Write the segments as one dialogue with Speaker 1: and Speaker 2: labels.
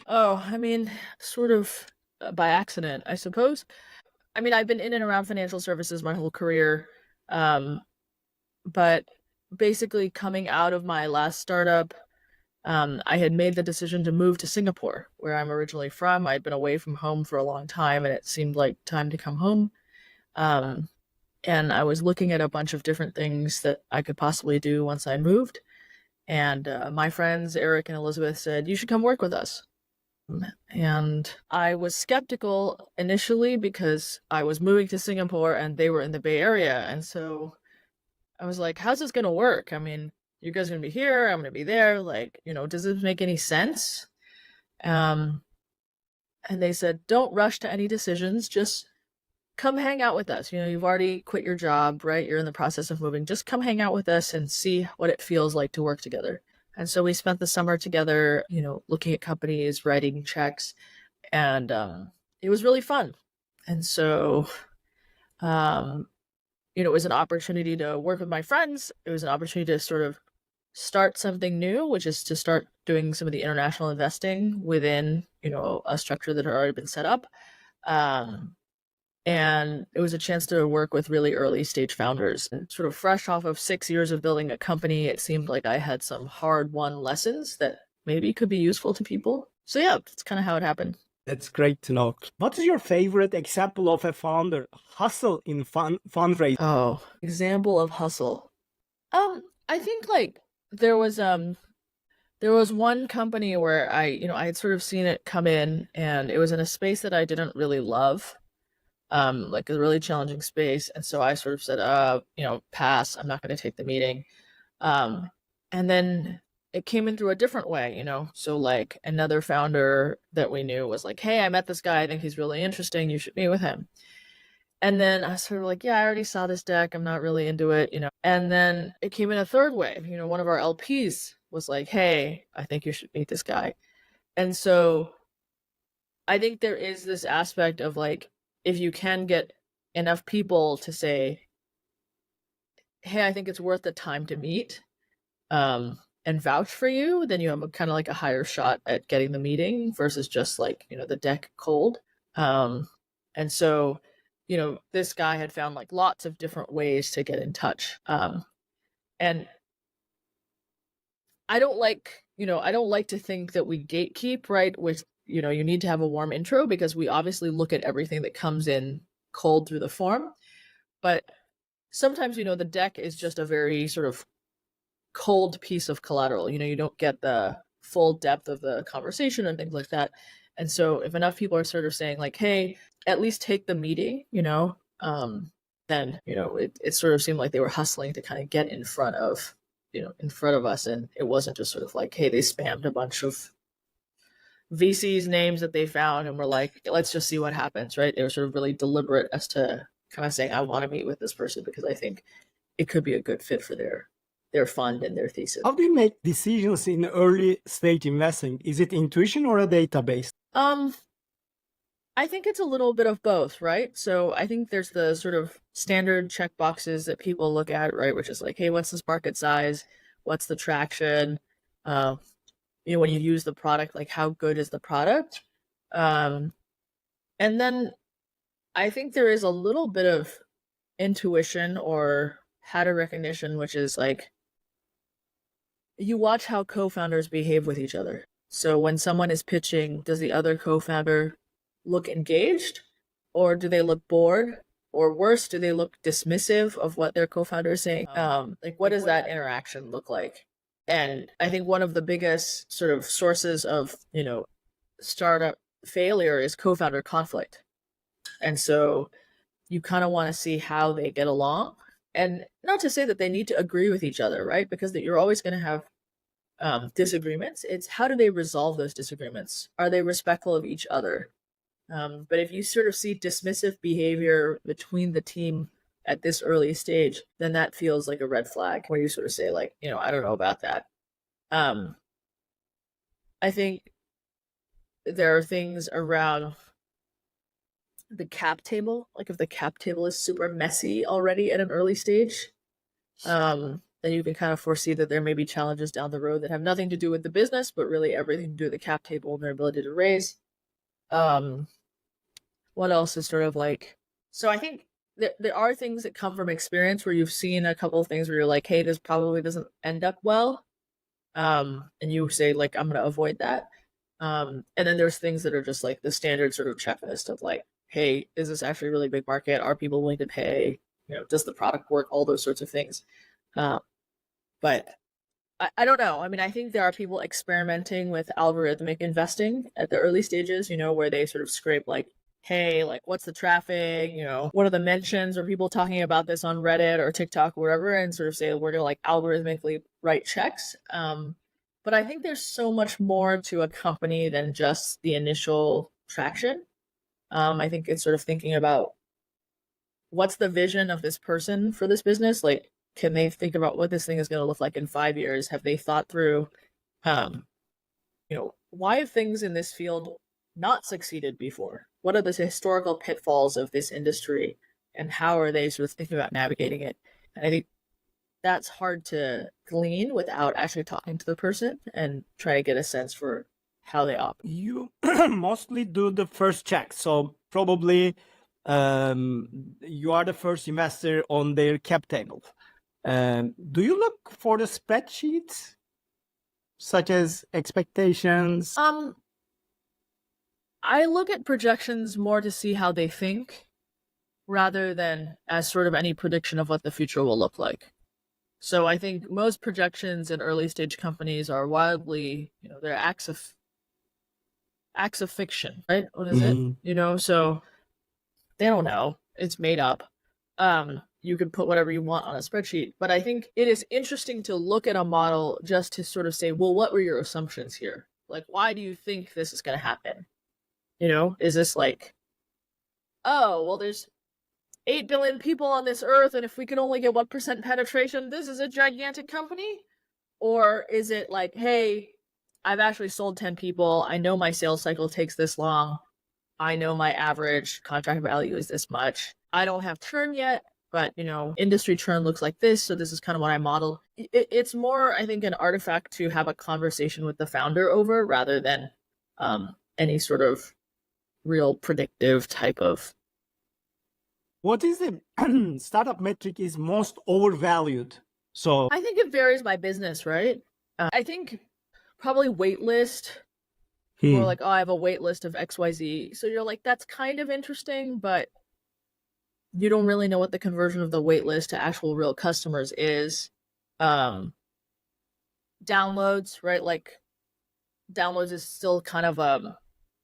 Speaker 1: Oh, I mean, sort of by accident, I suppose. I mean, I've been in and around financial services my whole career. Um, but basically coming out of my last startup, I had made the decision to move to Singapore, where I'm originally from. I'd been away from home for a long time and it seemed like time to come home. Um, and I was looking at a bunch of different things that I could possibly do once I moved. And my friends, Eric and Elizabeth, said, "You should come work with us." And I was skeptical initially because I was moving to Singapore and they were in the Bay Area. And so I was like, how's this going to work? I mean, you guys are going to be here, I'm going to be there. Like, does this make any sense? Um, and they said, don't rush to any decisions. Just come hang out with us. You've already quit your job, right? You're in the process of moving. Just come hang out with us and see what it feels like to work together. And so we spent the summer together, looking at companies, writing checks, and it was really fun. And so, um, it was an opportunity to work with my friends. It was an opportunity to sort of start something new, which is to start doing some of the international investing within, a structure that had already been set up. Um, and it was a chance to work with really early stage founders. And sort of fresh off of 6 years of building a company, it seemed like I had some hard won lessons that maybe could be useful to people. So yeah, that's kind of how it happened.
Speaker 2: That's great to know. What is your favorite example of a founder hustle in fundraising?
Speaker 1: Oh, example of hustle. I think like there was there was one company where I had sort of seen it come in and it was in a space that I didn't really love. Like a really challenging space. And so I sort of said, pass, I'm not going to take the meeting. Um, and then it came in through a different way. So like another founder that we knew was like, hey, I met this guy. I think he's really interesting. You should meet with him. And then I was sort of like, yeah, I already saw this deck. I'm not really into it. And then it came in a third way. One of our LPs was like, hey, I think you should meet this guy. And so I think there is this aspect of like, if you can get enough people to say, hey, I think it's worth the time to meet, and vouch for you, then you have a kind of like a higher shot at getting the meeting versus just like, the deck cold. Um, and so, this guy had found like lots of different ways to get in touch. And I don't like to think that we gatekeep, right? Which, you need to have a warm intro because we obviously look at everything that comes in cold through the form. But sometimes, the deck is just a very sort of cold piece of collateral. You don't get the full depth of the conversation and things like that. And so if enough people are sort of saying like, hey, at least take the meeting, then, it sort of seemed like they were hustling to kind of get in front of us. And it wasn't just sort of like, hey, they spammed a bunch of VCs names that they found and were like, let's just see what happens, right? They were sort of really deliberate as to kind of saying, I want to meet with this person because I think it could be a good fit for their fund and their thesis.
Speaker 2: How do you make decisions in early stage investing? Is it intuition or a database?
Speaker 1: I think it's a little bit of both, right? So I think there's the sort of standard check boxes that people look at, right? Which is like, hey, what's this market size? What's the traction? Uh, when you use the product, like how good is the product? Um, and then I think there is a little bit of intuition or pattern recognition, which is like you watch how co-founders behave with each other. So when someone is pitching, does the other co-founder look engaged or do they look bored? Or worse, do they look dismissive of what their co-founder is saying? Like what does that interaction look like? And I think one of the biggest sort of sources of, startup failure is co-founder conflict. And so you kind of want to see how they get along. And not to say that they need to agree with each other, right? Because that you're always going to have disagreements. It's how do they resolve those disagreements? Are they respectful of each other? But if you sort of see dismissive behavior between the team at this early stage, then that feels like a red flag where you sort of say like, I don't know about that. I think there are things around the cap table. Like if the cap table is super messy already at an early stage, then you can kind of foresee that there may be challenges down the road that have nothing to do with the business, but really everything to do with the cap table and their ability to raise. What else is sort of like, so I think there are things that come from experience where you've seen a couple of things where you're like, hey, this probably doesn't end up well. And you say like, I'm going to avoid that. And then there's things that are just like the standard sort of checklist of like, hey, is this actually a really big market? Are people willing to pay? Does the product work? All those sorts of things. But I don't know. I mean, I think there are people experimenting with algorithmic investing at the early stages, where they sort of scrape like, hey, like what's the traffic? What are the mentions? Or people talking about this on Reddit or TikTok or wherever, and sort of say we're gonna like algorithmically write checks. But I think there's so much more to a company than just the initial traction. I think it's sort of thinking about what's the vision of this person for this business? Like, can they think about what this thing is going to look like in 5 years? Have they thought through, why have things in this field not succeeded before? What are the historical pitfalls of this industry, and how are they sort of thinking about navigating it? And I think that's hard to glean without actually talking to the person and try to get a sense for how they operate.
Speaker 2: You mostly do the first check, so probably you are the first investor on their cap table. Do you look for the spreadsheets, such as expectations?
Speaker 1: I look at projections more to see how they think, rather than as sort of any prediction of what the future will look like. So I think most projections in early stage companies are wildly, they're acts of fiction, right? What is it? So they don't know. It's made up. You can put whatever you want on a spreadsheet, but I think it is interesting to look at a model just to sort of say, well, what were your assumptions here? Like, why do you think this is going to happen? Is this like, oh, well, there's 8 billion people on this earth, and if we can only get 1% penetration, this is a gigantic company? Or is it like, hey, I've actually sold 10 people. I know my sales cycle takes this long. I know my average contract value is this much. I don't have churn yet, but industry churn looks like this, so this is kind of what I model. It's more, I think, an artifact to have a conversation with the founder over, rather than any sort of real predictive type of.
Speaker 2: What is the startup metric is most overvalued? So
Speaker 1: I think it varies by business, right? I think probably wait list. Or like, oh, I have a wait list of XYZ. So you're like, that's kind of interesting, but you don't really know what the conversion of the wait list to actual real customers is. Downloads, right? Like, downloads is still kind of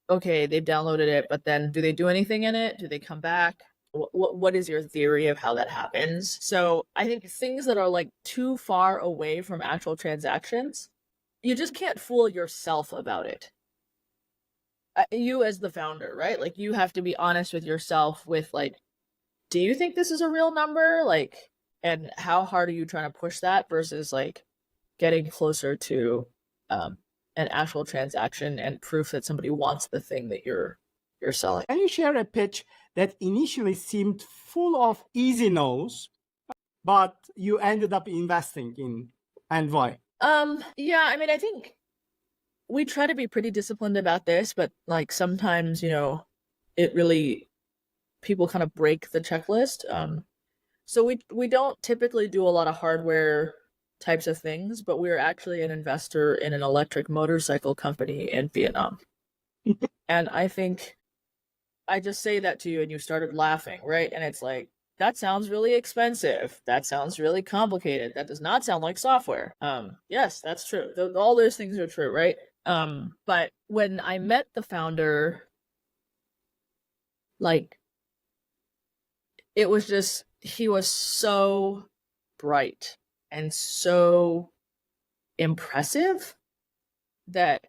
Speaker 1: okay, they've downloaded it, but then do they do anything in it? Do they come back? What is your theory of how that happens? So I think things that are like too far away from actual transactions, you just can't fool yourself about it. You as the founder, right? Like, you have to be honest with yourself with like, do you think this is a real number? Like, and how hard are you trying to push that versus like getting closer to an actual transaction and proof that somebody wants the thing that you're selling.
Speaker 2: Can you share a pitch that initially seemed full of easy no's, but you ended up investing in, and why?
Speaker 1: Yeah, I mean, I think we try to be pretty disciplined about this, but like sometimes, it really, people kind of break the checklist. So we don't typically do a lot of hardware types of things, but we're actually an investor in an electric motorcycle company in Vietnam. And I think I just say that to you and you started laughing, right? And it's like, that sounds really expensive. That sounds really complicated. That does not sound like software. Yes, that's true. All those things are true, right? But when I met the founder, like, it was just, he was so bright and so impressive that,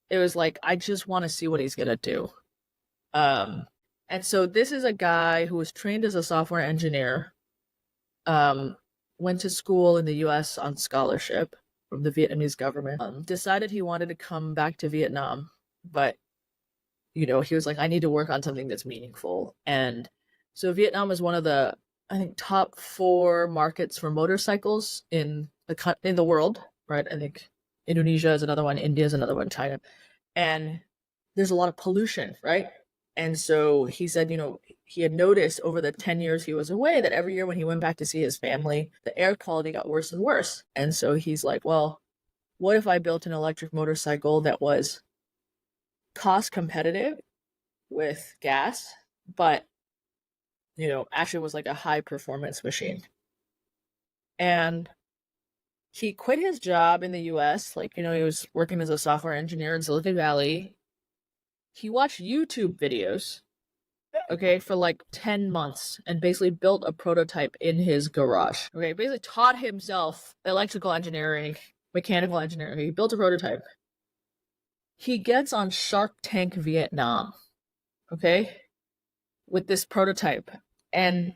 Speaker 1: it was like, I just want to see what he's going to do. And so this is a guy who was trained as a software engineer, went to school in the US on scholarship from the Vietnamese government, decided he wanted to come back to Vietnam, but, he was like, I need to work on something that's meaningful. And so Vietnam is one of the I think, top 4 markets for motorcycles in the world, right? I think Indonesia is another one, India is another one, China. And there's a lot of pollution, right? And so he said, he had noticed over the 10 years he was away that every year when he went back to see his family, the air quality got worse and worse. And so he's like, well, what if I built an electric motorcycle that was cost competitive with gas, but actually was like a high performance machine. And he quit his job in the US, like, he was working as a software engineer in Silicon Valley. He watched YouTube videos, okay, for like 10 months and basically built a prototype in his garage. Okay, basically taught himself electrical engineering, mechanical engineering. He built a prototype. He gets on Shark Tank Vietnam, okay, with this prototype, and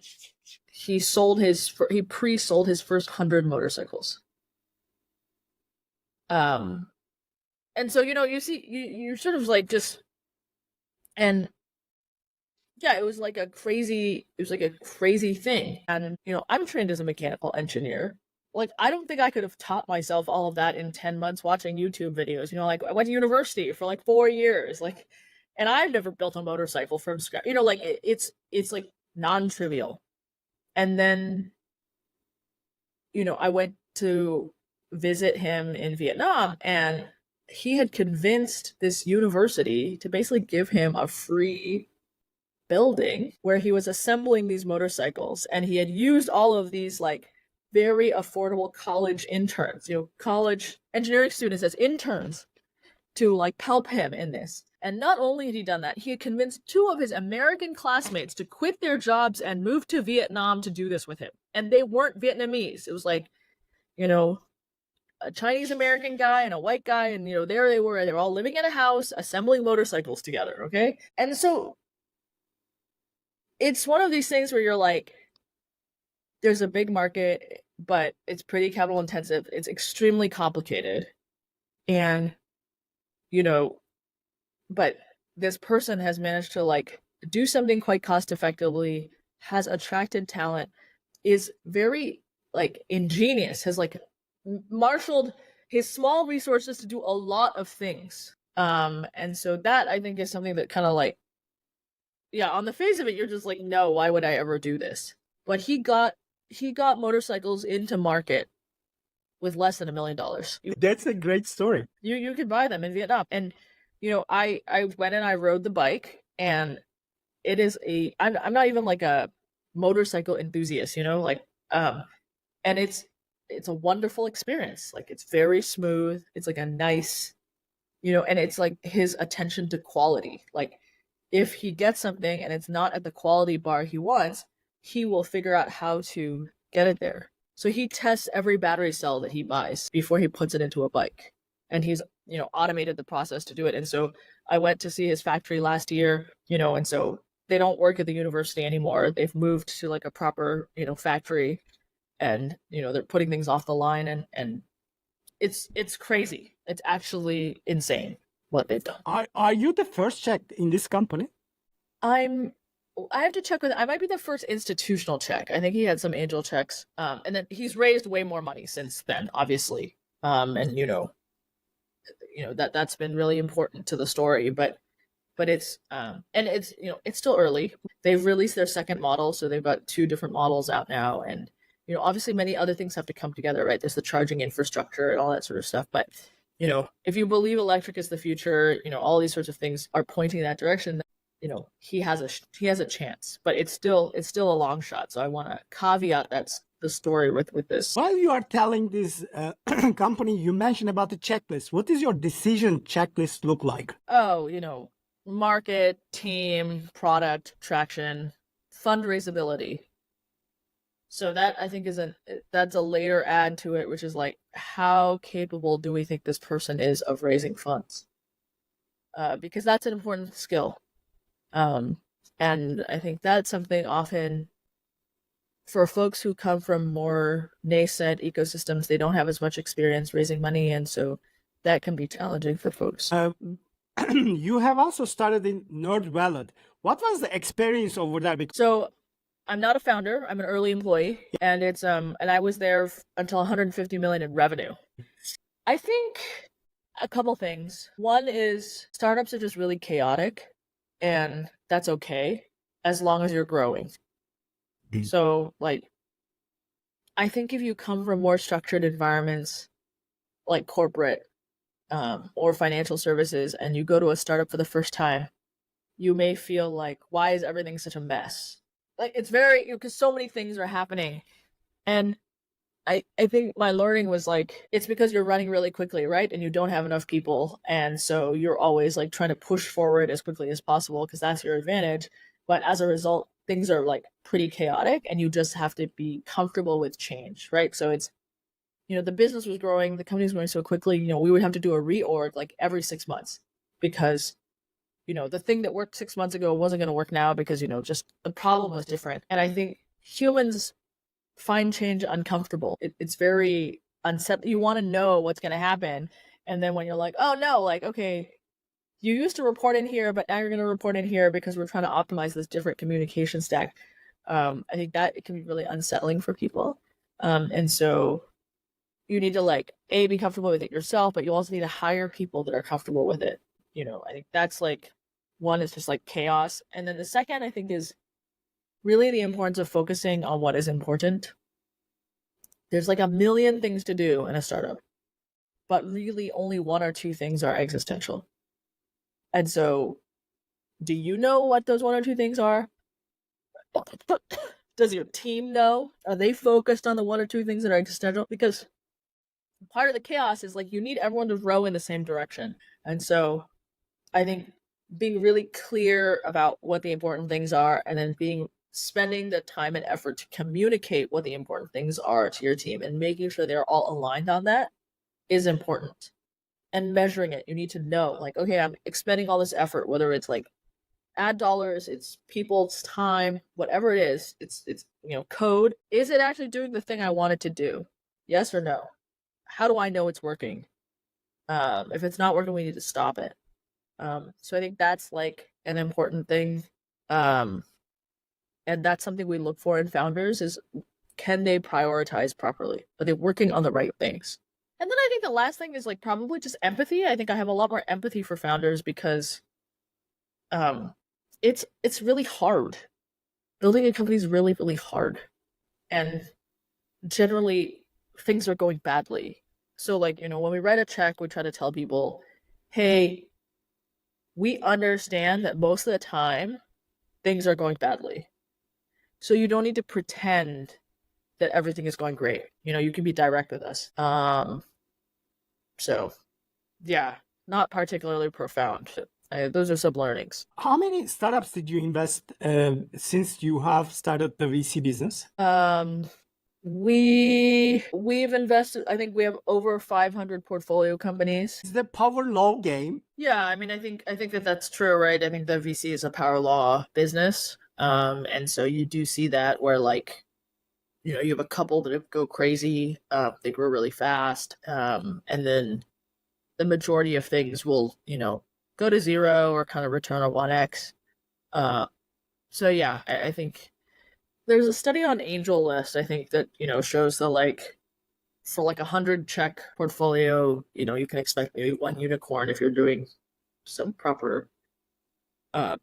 Speaker 1: he pre-sold his first 100 motorcycles. And so you see, you sort of like just, and yeah, it was like a crazy thing. And I'm trained as a mechanical engineer. Like, I don't think I could have taught myself all of that in 10 months watching YouTube videos. Like, I went to university for like 4 years, like, and I've never built a motorcycle from scratch. Like, it's like non-trivial. And then I went to visit him in Vietnam, and he had convinced this university to basically give him a free building where he was assembling these motorcycles, and he had used all of these like very affordable college interns, college engineering students as interns to like help him in this. And not only had he done that, he had convinced 2 of his American classmates to quit their jobs and move to Vietnam to do this with him. And they weren't Vietnamese. It was like, a Chinese American guy and a white guy, and there they were all living in a house assembling motorcycles together, okay? And so it's one of these things where you're like, there's a big market, but it's pretty capital intensive. It's extremely complicated. And but this person has managed to like do something quite cost effectively, has attracted talent, is very like ingenious, has like marshaled his small resources to do a lot of things. And so that, I think, is something that kind of like, yeah, on the face of it, you're just like, no, why would I ever do this? But he got motorcycles into market with less than $1 million.
Speaker 2: That's a great story.
Speaker 1: You could buy them in Vietnam. And I went and I rode the bike, and it is I'm not even like a motorcycle enthusiast, like and it's a wonderful experience. Like, it's very smooth. It's like a nice, and it's like his attention to quality. Like, if he gets something and it's not at the quality bar he wants, he will figure out how to get it there. So he tests every battery cell that he buys before he puts it into a bike. And he's, automated the process to do it. And so I went to see his factory last year, and so they don't work at the university anymore. They've moved to like a proper, factory, and, they're putting things off the line, and it's crazy. It's actually insane what they've done.
Speaker 2: Are you the first Czech in this company?
Speaker 1: I have to check with. I might be the first institutional Czech. I think he had some angel checks, and then he's raised way more money since then, obviously. And that's been really important to the story. But it's and it's it's still early. They've released their second model, so they've got 2 different models out now, and obviously many other things have to come together, right? There's the charging infrastructure and all that sort of stuff, but if you believe electric is the future, all these sorts of things are pointing in that direction. He has a chance, but it's still a long shot. So I want to caveat that's the story with this.
Speaker 2: While you are telling this company, you mentioned about the checklist. What does your decision checklist look like?
Speaker 1: Oh, market, team, product, traction, fundraisability. So that, I think, that's a later add to it, which is like, how capable do we think this person is of raising funds? Because that's an important skill. And I think that's something often for folks who come from more nascent ecosystems, they don't have as much experience raising money, and so that can be challenging for folks.
Speaker 2: You have also started in NerdWallet. What was the experience over there?
Speaker 1: So I'm not a founder. I'm an early employee, and I was there until 150 million in revenue. I think a couple things. One is startups are just really chaotic, and that's okay as long as you're growing. So, like, I think if you come from more structured environments like corporate or financial services, and you go to a startup for the first time, you may feel like, why is everything such a mess? Like, it's very, because so many things are happening. And I think my learning was like, it's because you're running really quickly, right? And you don't have enough people. And so you're always like trying to push forward as quickly as possible because that's your advantage. But as a result, things are like pretty chaotic and you just have to be comfortable with change, right? So it's, the business was growing, the company was growing so quickly, we would have to do a reorg like every 6 months because, the thing that worked 6 months ago wasn't going to work now because, just the problem was different. And I think humans find change uncomfortable. It's very unsettling. You want to know what's going to happen. And then when you're like, oh no, like, okay, you used to report in here, but now you're going to report in here because we're trying to optimize this different communication stack. I think that it can be really unsettling for people. And so you need to like, be comfortable with it yourself, but you also need to hire people that are comfortable with it. I think that's like, one is just like chaos. And then the second, I think, is really the importance of focusing on what is important. There's like a million things to do in a startup, but really only one or two things are existential. And so, do you know what those one or two things are? Does your team know? Are they focused on the one or two things that are existential? Because part of the chaos is like you need everyone to row in the same direction. And so, I think being really clear about what the important things are and then spending the time and effort to communicate what the important things are to your team and making sure they're all aligned on that is important. And measuring it, you need to know, like, okay, I'm expending all this effort, whether it's like ad dollars, it's people's time, whatever it is, it's code. Is it actually doing the thing I want it to do? Yes or no? How do I know it's working? If it's not working, we need to stop it. So I think that's like an important thing. And that's something we look for in founders is, can they prioritize properly? Are they working on the right things? And then I think the last thing is like probably just empathy. I think I have a lot more empathy for founders because it's really hard. Building a company is really, really hard. And generally things are going badly. So like, when we write a check, we try to tell people, hey, we understand that most of the time things are going badly. So you don't need to pretend that everything is going great. You can be direct with us. So yeah, not particularly profound. Those are some learnings.
Speaker 2: How many startups did you invest since you have started the VC business?
Speaker 1: We've invested, I think we have over 500 portfolio companies.
Speaker 2: Is the power law game?
Speaker 1: Yeah, I mean, I think that that's true, right? I think the VC is a power law business. And so you do see that where like, you have a couple that go crazy, they grow really fast, and then the majority of things will, go to zero or kind of return a 1x. So yeah, I think there's a study on AngelList, I think, that, shows the like, for like 100 check portfolio, you can expect maybe one unicorn if you're doing some proper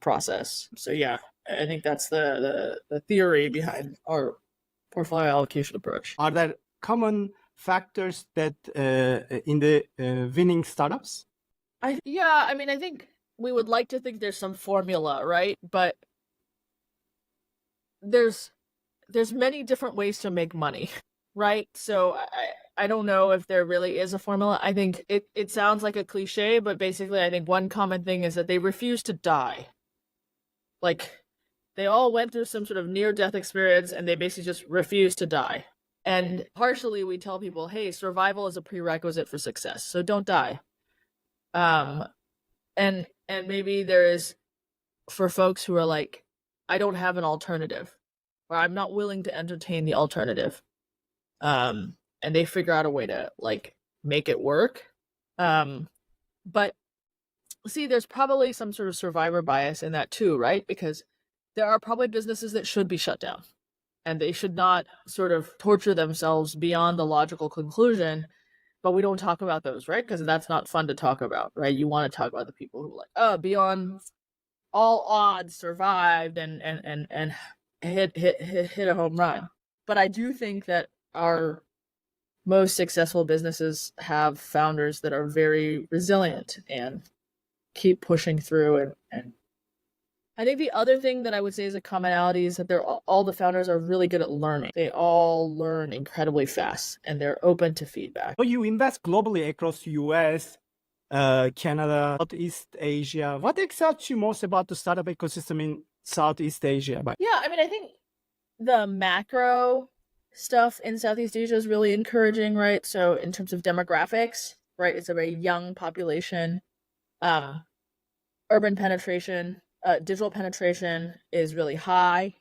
Speaker 1: process. So yeah, I think that's the theory behind our portfolio allocation approach.
Speaker 2: Are there common factors that in the winning startups?
Speaker 1: I mean, I think we would like to think there's some formula, right? But there's many different ways to make money, right? So I don't know if there really is a formula. I think it sounds like a cliche, but basically I think one common thing is that they refuse to die. Like, they all went through some sort of near-death experience and they basically just refuse to die. And partially we tell people, hey, survival is a prerequisite for success, so don't die. And maybe there is, for folks who are like, I don't have an alternative, or I'm not willing to entertain the alternative. And they figure out a way to like make it work. But see, there's probably some sort of survivor bias in that too, right? Because there are probably businesses that should be shut down. and they should not sort of torture themselves beyond the logical conclusion. But we don't talk about those, right? Because that's not fun to talk about, right? You want to talk about the people who like, oh, beyond all odds survived and hit a home run. But I do think that our most successful businesses have founders that are very resilient and keep pushing through. And I think the other thing that I would say is a commonality is that all the founders are really good at learning. They all learn incredibly fast and they're open to feedback.
Speaker 2: So you invest globally across US, Canada, Southeast Asia. What excites you most about the startup ecosystem in Southeast Asia?
Speaker 1: Yeah, I mean, I think the macro stuff in Southeast Asia is really encouraging, right? So in terms of demographics, right, it's a very young population. Urban penetration, digital penetration is really high.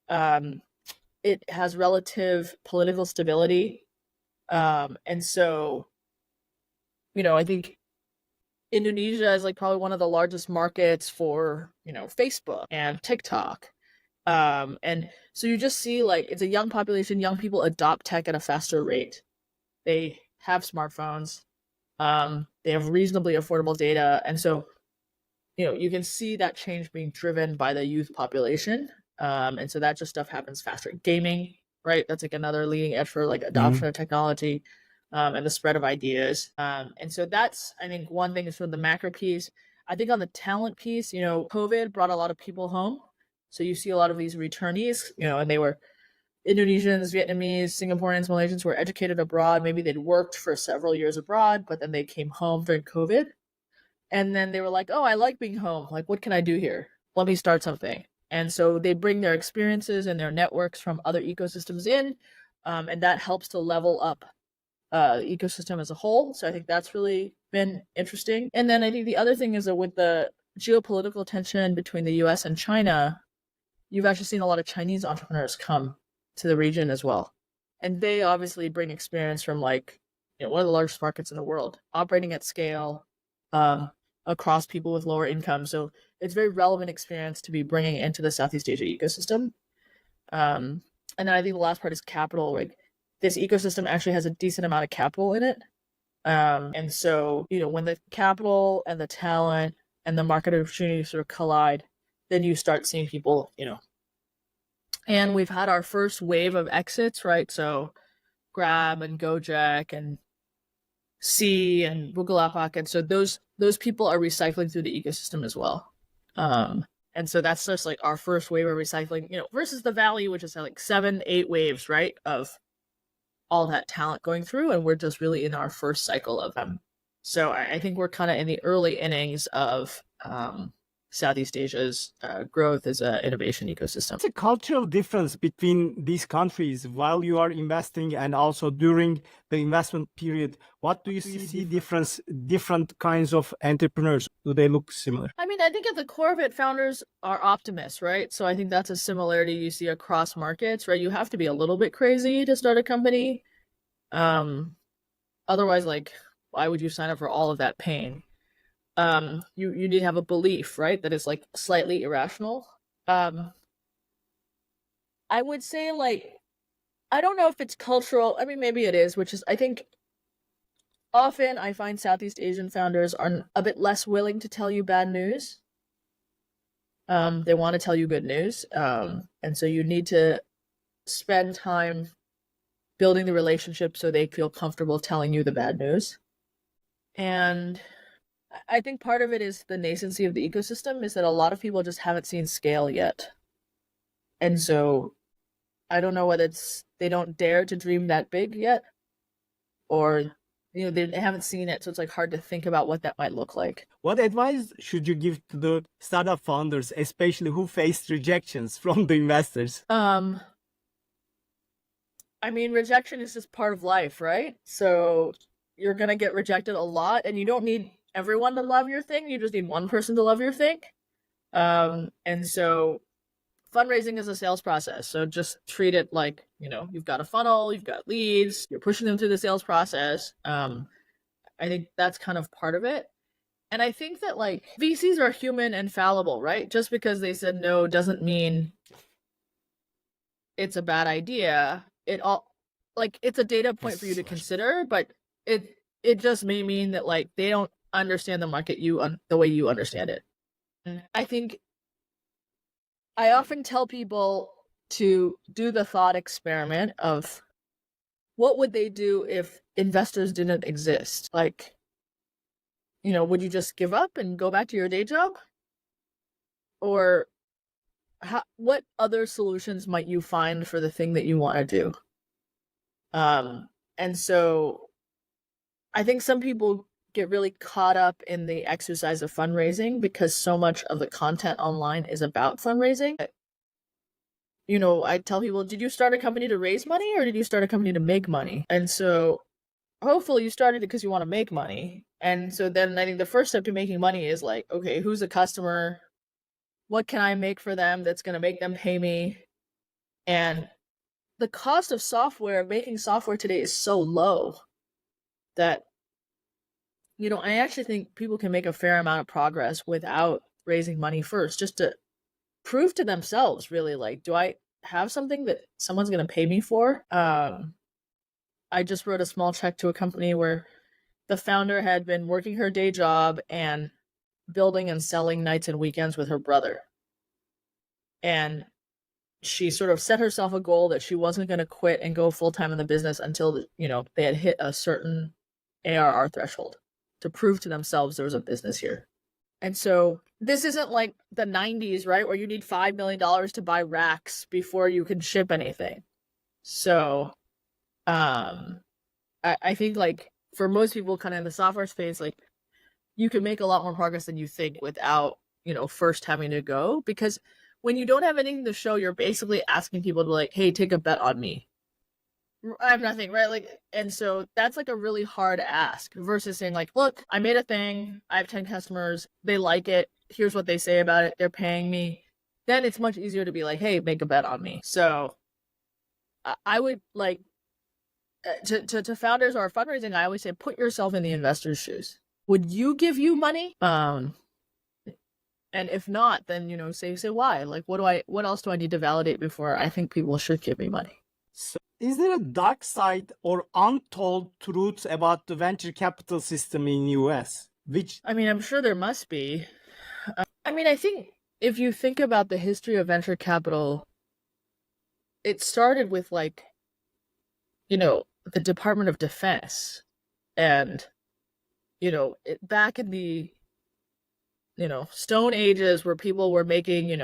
Speaker 1: It has relative political stability. And so, I think Indonesia is like probably one of the largest markets for, Facebook and TikTok. And so you just see like it's a young population, young people adopt tech at a faster rate. They have smartphones, they have reasonably affordable data. And so, you can see that change being driven by the youth population. And so that just stuff happens faster. Gaming, right? That's like another leading edge for like adoption of technology, and the spread of ideas. And so that's, I think, one thing is sort of the macro piece. I think on the talent piece, COVID brought a lot of people home. So you see a lot of these returnees, and they were Indonesians, Vietnamese, Singaporeans, Malaysians who were educated abroad. Maybe they'd worked for several years abroad, but then they came home during COVID. And then they were like, oh, I like being home. Like, what can I do here? Let me start something. And so they bring their experiences and their networks from other ecosystems in, and that helps to level up the ecosystem as a whole. So I think that's really been interesting. And then I think the other thing is that with the geopolitical tension between the US and China, you've actually seen a lot of Chinese entrepreneurs come to the region as well. And they obviously bring experience from like, one of the largest markets in the world, operating at scale, across people with lower income. So it's very relevant experience to be bringing into the Southeast Asia ecosystem. And then I think the last part is capital. Like this ecosystem actually has a decent amount of capital in it. And so, when the capital and the talent and the market opportunity sort of collide, then you start seeing people, and we've had our first wave of exits, right? So Grab and Gojek and C and Bukalapak. And so those people are recycling through the ecosystem as well. And so that's just like our first wave of recycling, versus the Valley, which is like 7-8 waves, right? Of all that talent going through. And we're just really in our first cycle of them. So I think we're kind of in the early innings of Southeast Asia's growth as an innovation ecosystem.
Speaker 2: What's a cultural difference between these countries while you are investing and also during the investment period? What do you see different kinds of entrepreneurs? Do they look similar?
Speaker 1: I mean, I think at the core of it, founders are optimists, right? So I think that's a similarity you see across markets, right? You have to be a little bit crazy to start a company. Otherwise, like, why would you sign up for all of that pain? You need to have a belief, right? That is like slightly irrational. I would say like, I don't know if it's cultural. I mean, maybe it is, which is, I think often I find Southeast Asian founders are a bit less willing to tell you bad news. They want to tell you good news. And so you need to spend time building the relationship so they feel comfortable telling you the bad news. And I think part of it is the nascency of the ecosystem is that a lot of people just haven't seen scale yet. And so I don't know whether it's they don't dare to dream that big yet, or they haven't seen it, so it's like hard to think about what that might look like.
Speaker 2: What advice should you give to the startup founders, especially who faced rejections from the investors?
Speaker 1: I mean, rejection is just part of life, right? So you're gonna get rejected a lot, and you don't need everyone to love your thing. You just need one person to love your thing. And so fundraising is a sales process. So just treat it like, you've got a funnel, you've got leads, you're pushing them through the sales process. I think that's kind of part of it. And I think that like VCs are human and fallible, right? Just because they said no doesn't mean it's a bad idea, it's a data point for you to consider, but it just may mean that like they don't understand the market the way you understand it. I think I often tell people to do the thought experiment of what would they do if investors didn't exist? Like, would you just give up and go back to your day job? Or what other solutions might you find for the thing that you want to do? And so I think some people get really caught up in the exercise of fundraising because so much of the content online is about fundraising. I tell people, did you start a company to raise money or did you start a company to make money? And so hopefully you started it because you want to make money. And so then I think the first step to making money is like, okay, who's the customer? What can I make for them that's going to make them pay me? And the cost of making software today is so low that, I actually think people can make a fair amount of progress without raising money first, just to prove to themselves, really, like, do I have something that someone's going to pay me for? I just wrote a small check to a company where the founder had been working her day job and building and selling nights and weekends with her brother. And she sort of set herself a goal that she wasn't going to quit and go full-time in the business until, they had hit a certain ARR threshold to prove to themselves there was a business here. And so this isn't like the 90s, right, where you need $5 million to buy racks before you can ship anything. So I think like for most people kind of in the software space, like you can make a lot more progress than you think without, first having to go, because when you don't have anything to show, you're basically asking people to like, hey, take a bet on me. I have nothing, right? Like, and so that's like a really hard ask versus saying like, look, I made a thing. I have 10 customers. They like it. Here's what they say about it. They're paying me. Then it's much easier to be like, hey, make a bet on me. So I would like to founders or fundraising, I always say, put yourself in the investor's shoes. Would you give you money? And if not, then, say why? Like, what else do I need to validate before I think people should give me money?
Speaker 2: So is there a dark side or untold truths about the venture capital system in US?
Speaker 1: I'm sure there must be. I think if you think about the history of venture capital, it started with like, the Department of Defense and, back in the, Stone Ages where people were making,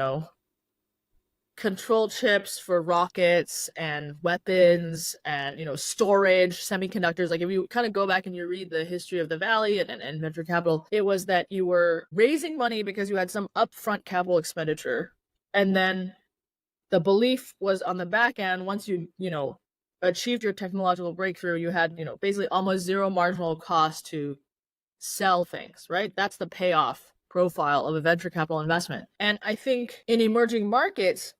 Speaker 1: control chips for rockets and weapons and storage, semiconductors. Like if you kind of go back and you read the history of the Valley and venture capital, it was that you were raising money because you had some upfront capital expenditure, and then the belief was on the back end, once you achieved your technological breakthrough, you had basically almost zero marginal cost to sell things, right? That's the payoff profile of a venture capital investment. And I think in emerging markets,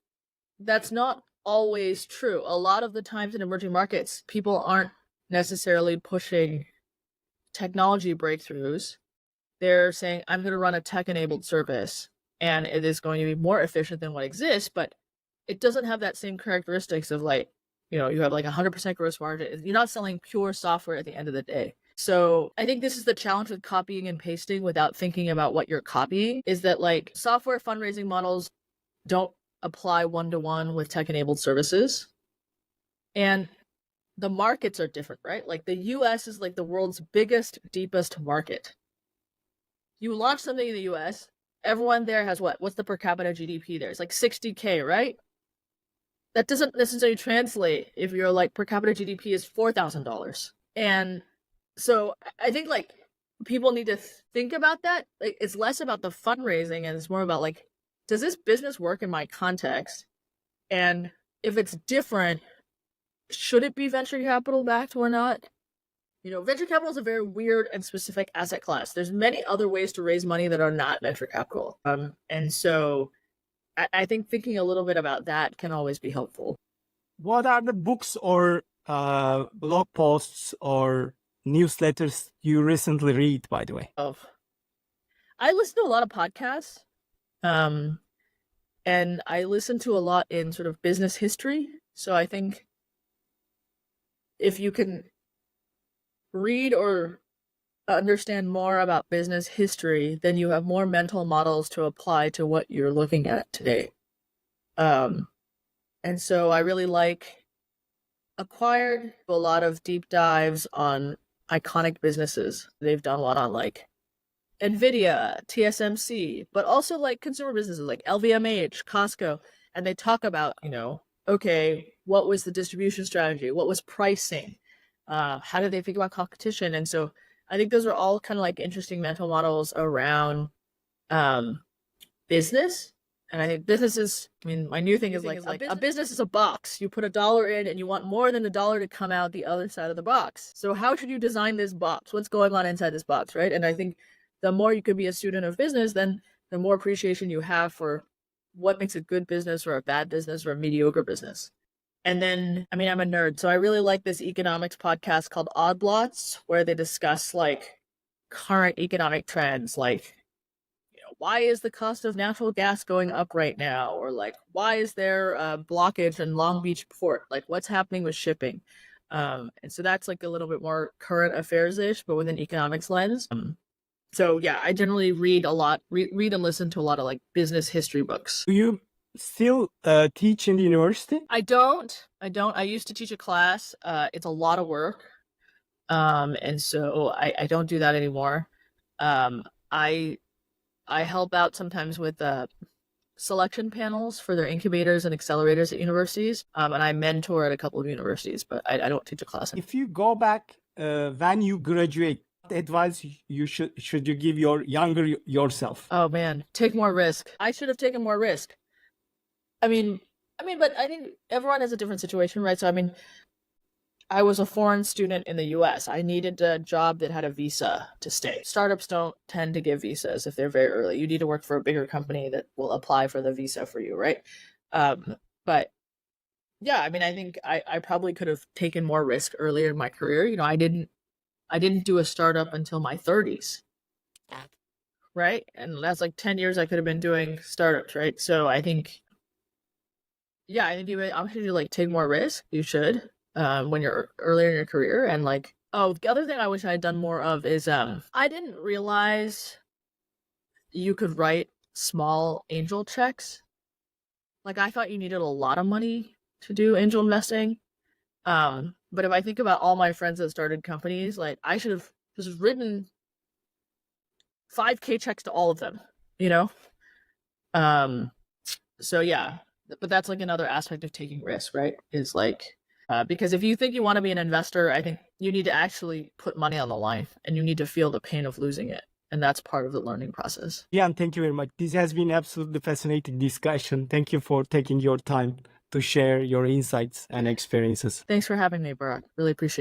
Speaker 1: that's not always true. A lot of the times in emerging markets, people aren't necessarily pushing technology breakthroughs. They're saying, I'm going to run a tech-enabled service, and it is going to be more efficient than what exists, but it doesn't have that same characteristics of like, you have like 100% gross margin. You're not selling pure software at the end of the day. So I think this is the challenge with copying and pasting without thinking about what you're copying, is that like software fundraising models don't apply one-to-one with tech-enabled services. And the markets are different, right? Like the US is like the world's biggest, deepest market. You launch something in the US, everyone there has what? What's the per capita GDP there? It's like 60K, right? That doesn't necessarily translate if you're like per capita GDP is $4,000. And so I think like people need to think about that. Like it's less about the fundraising and it's more about like, does this business work in my context? And if it's different, should it be venture capital backed or not? Venture capital is a very weird and specific asset class. There's many other ways to raise money that are not venture capital. And so I think thinking a little bit about that can always be helpful.
Speaker 2: What are the books or blog posts or newsletters you recently read, by the way?
Speaker 1: I listen to a lot of podcasts. And I listen to a lot in sort of business history. So I think if you can read or understand more about business history, then you have more mental models to apply to what you're looking at today. And so I really like Acquired a lot of deep dives on iconic businesses. They've done a lot on like Nvidia, TSMC, but also like consumer businesses like LVMH, Costco, and they talk about, okay, what was the distribution strategy? What was pricing? How did they think about competition? And so I think those are all kind of like interesting mental models around business. And I think business is, my new thing is like a business is a box. You put $1 in and you want more than $1 to come out the other side of the box. So how should you design this box? What's going on inside this box, right? And I think the more you could be a student of business, then the more appreciation you have for what makes a good business or a bad business or a mediocre business. And then, I'm a nerd, so I really like this economics podcast called Odd Lots, where they discuss like current economic trends, like why is the cost of natural gas going up right now? Or like, why is there a blockage in Long Beach port? Like, what's happening with shipping? And so that's like a little bit more current affairs-ish, but with an economics lens. So yeah, I generally read a lot, read and listen to a lot of like business history books.
Speaker 2: Do you still teach in the university?
Speaker 1: I don't. I used to teach a class. It's a lot of work. And so I don't do that anymore. I help out sometimes with selection panels for their incubators and accelerators at universities, and I mentor at a couple of universities, but I don't teach a class.
Speaker 2: If you go back when you graduate, what advice should you give your younger yourself?
Speaker 1: Oh man, take more risk. I should have taken more risk. But I think everyone has a different situation, right? So I was a foreign student in the US. I needed a job that had a visa to stay. Startups don't tend to give visas if they're very early. You need to work for a bigger company that will apply for the visa for you, right? But yeah, I think I probably could have taken more risk earlier in my career. I didn't do a startup until my 30s. Right? And that's like 10 years I could have been doing startups, right? So I think you should like take more risk. You should. When you're earlier in your career. And like, the other thing I wish I had done more of is I didn't realize you could write small angel checks. Like I thought you needed a lot of money to do angel investing. But if I think about all my friends that started companies, like I should have just written 5K checks to all of them, So yeah, but that's like another aspect of taking risk, right? Is like, because if you think you want to be an investor, I think you need to actually put money on the line and you need to feel the pain of losing it. And that's part of the learning process.
Speaker 2: Yeah, thank you very much. This has been absolutely fascinating discussion. Thank you for taking your time to share your insights and experiences.
Speaker 1: Thanks for having me, Barack. Really appreciate it.